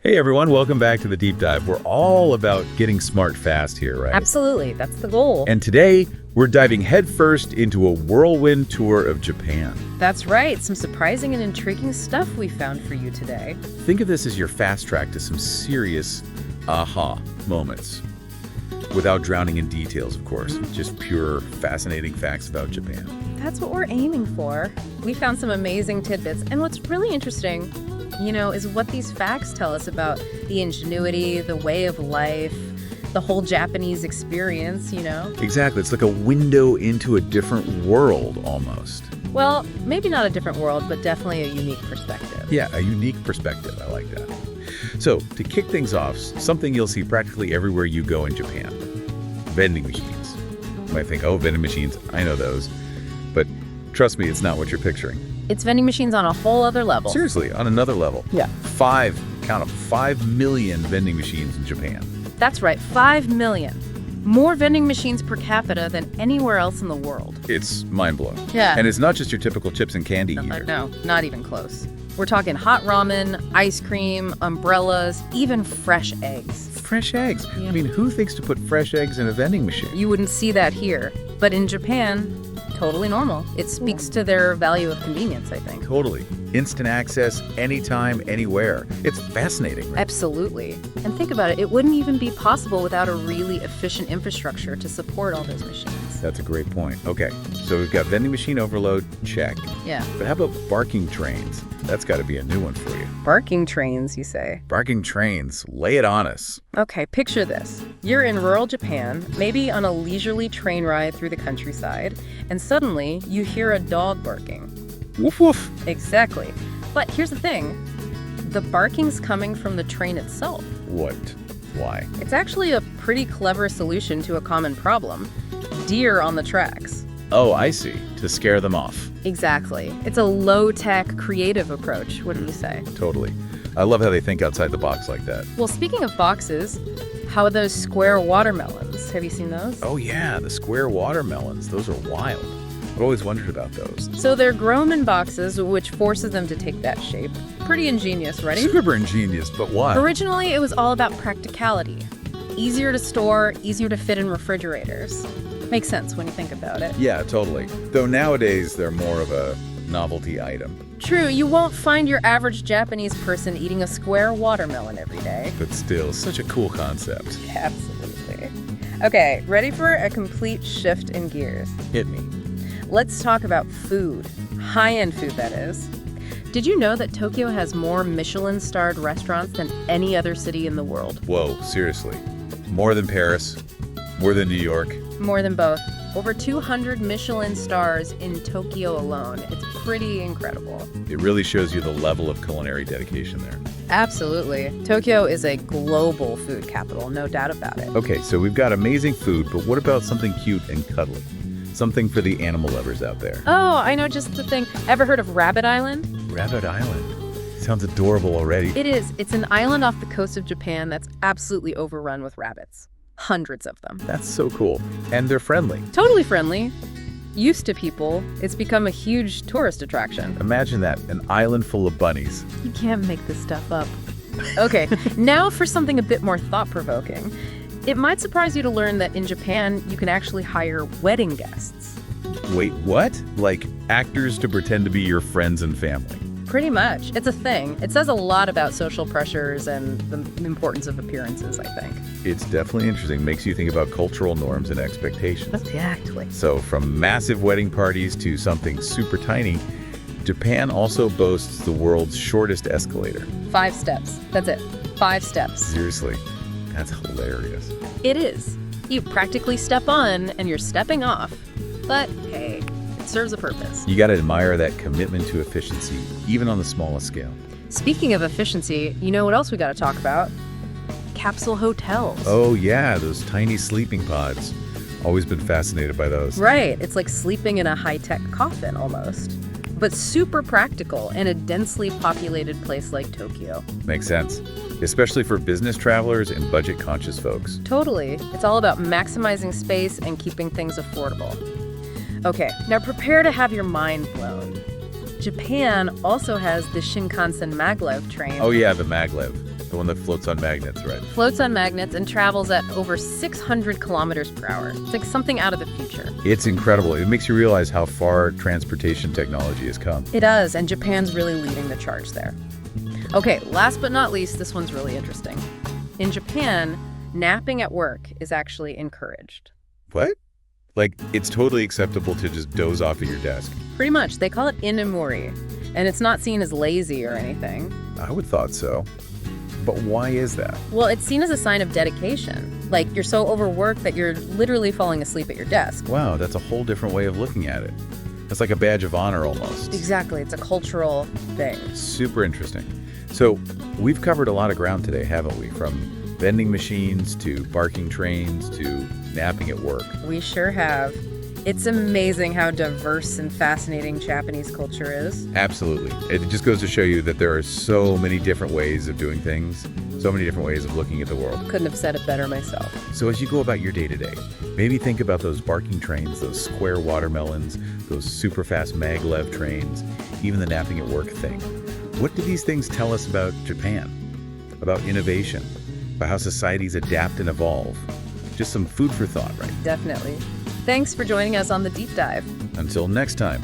Hey everyone, welcome back to the Deep Dive. We're all about getting smart fast here, right? Absolutely, that's the goal. And today, we're diving headfirst into a whirlwind tour of Japan. That's right, some surprising and intriguing stuff we found for you today. Think of this as your fast track to some serious aha moments. Without drowning in details, of course. Just pure, fascinating facts about Japan. That's what we're aiming for. We found some amazing tidbits, and what's really interesting, is what these facts tell us about the ingenuity, the way of life, the whole Japanese experience, Exactly. It's like a window into a different world, almost. Well, maybe not a different world, but definitely a unique perspective. Yeah, a unique perspective. I like that. So, to kick things off, something you'll see practically everywhere you go in Japan. Vending machines. You might think, oh, vending machines, I know those. But trust me, it's not what you're picturing. It's vending machines on a whole other level. Seriously, on another level. Yeah. 5 million vending machines in Japan. That's right, 5 million. More vending machines per capita than anywhere else in the world. It's mind-blowing. Yeah. And it's not just your typical chips and candy either. No, not even close. We're talking hot ramen, ice cream, umbrellas, even fresh eggs. Fresh eggs? Yeah. I mean, who thinks to put fresh eggs in a vending machine? You wouldn't see that here. But in Japan, totally normal. It speaks to their value of convenience, I think. Totally. Instant access, anytime, anywhere. It's fascinating, right? Absolutely. And think about it, it wouldn't even be possible without a really efficient infrastructure to support all those machines. That's a great point. Okay, so we've got vending machine overload, check. Yeah. But how about barking trains? That's got to be a new one for you. Barking trains, you say? Barking trains, lay it on us. Okay, picture this. You're in rural Japan, maybe on a leisurely train ride through the countryside, and suddenly you hear a dog barking. Woof woof. Exactly. But here's the thing. The barking's coming from the train itself. What? Why? It's actually a pretty clever solution to a common problem. Deer on the tracks. Oh, I see. To scare them off. Exactly. It's a low-tech, creative approach. What do you say? Totally. I love how they think outside the box like that. Well, speaking of boxes, how are those square watermelons? Have you seen those? Oh yeah, the square watermelons. Those are wild. I've always wondered about those. So they're grown in boxes, which forces them to take that shape. Pretty ingenious, right? Super ingenious, but why? Originally, it was all about practicality. Easier to store, easier to fit in refrigerators. Makes sense when you think about it. Yeah, totally. Though nowadays, they're more of a novelty item. True, you won't find your average Japanese person eating a square watermelon every day. But still, such a cool concept. Absolutely. Okay, ready for a complete shift in gears? Hit me. Let's talk about food. High-end food, that is. Did you know that Tokyo has more Michelin-starred restaurants than any other city in the world? Whoa, seriously. More than Paris? More than New York? More than both. Over 200 Michelin stars in Tokyo alone. It's pretty incredible. It really shows you the level of culinary dedication there. Absolutely. Tokyo is a global food capital, no doubt about it. Okay, so we've got amazing food, but what about something cute and cuddly? Something for the animal lovers out there. Oh, I know just the thing. Ever heard of Rabbit Island? Rabbit Island. Sounds adorable already. It is. It's an island off the coast of Japan that's absolutely overrun with rabbits. Hundreds of them. That's so cool. And they're friendly. Totally friendly. Used to people, it's become a huge tourist attraction. Imagine that, an island full of bunnies. You can't make this stuff up. Okay, now for something a bit more thought-provoking. It might surprise you to learn that in Japan, you can actually hire wedding guests. Wait, what? Like actors to pretend to be your friends and family? Pretty much. It's a thing. It says a lot about social pressures and the importance of appearances, I think. It's definitely interesting. Makes you think about cultural norms and expectations. Exactly. So from massive wedding parties to something super tiny, Japan also boasts the world's shortest escalator. 5 steps. That's it. 5 steps. Seriously, that's hilarious. It is. You practically step on and you're stepping off. But hey, it serves a purpose. You gotta admire that commitment to efficiency, even on the smallest scale. Speaking of efficiency, you know what else we gotta talk about? Capsule hotels. Oh yeah, those tiny sleeping pods. Always been fascinated by those. Right. It's like sleeping in a high-tech coffin almost. But super practical in a densely populated place like Tokyo. Makes sense. Especially for business travelers and budget-conscious folks. Totally. It's all about maximizing space and keeping things affordable. Okay, now prepare to have your mind blown. Japan also has the Shinkansen Maglev train. Oh yeah, the Maglev. The one that floats on magnets, right? Floats on magnets and travels at over 600 kilometers per hour. It's like something out of the future. It's incredible. It makes you realize how far transportation technology has come. It does, and Japan's really leading the charge there. Okay, last but not least, this one's really interesting. In Japan, napping at work is actually encouraged. What? Like, it's totally acceptable to just doze off at your desk. Pretty much. They call it inemori, and it's not seen as lazy or anything. I would thought so. But why is that? Well, it's seen as a sign of dedication. Like, you're so overworked that you're literally falling asleep at your desk. Wow, that's a whole different way of looking at it. It's like a badge of honor almost. Exactly. It's a cultural thing. Super interesting. So, we've covered a lot of ground today, haven't we? From vending machines to barking trains to napping at work. We sure have. It's amazing how diverse and fascinating Japanese culture is. Absolutely. It just goes to show you that there are so many different ways of doing things, so many different ways of looking at the world. Couldn't have said it better myself. So as you go about your day-to-day, maybe think about those barking trains, those square watermelons, those super fast maglev trains, even the napping at work thing. What do these things tell us about Japan? About innovation? About how societies adapt and evolve? Just some food for thought, right? Definitely. Thanks for joining us on the deep dive. Until next time.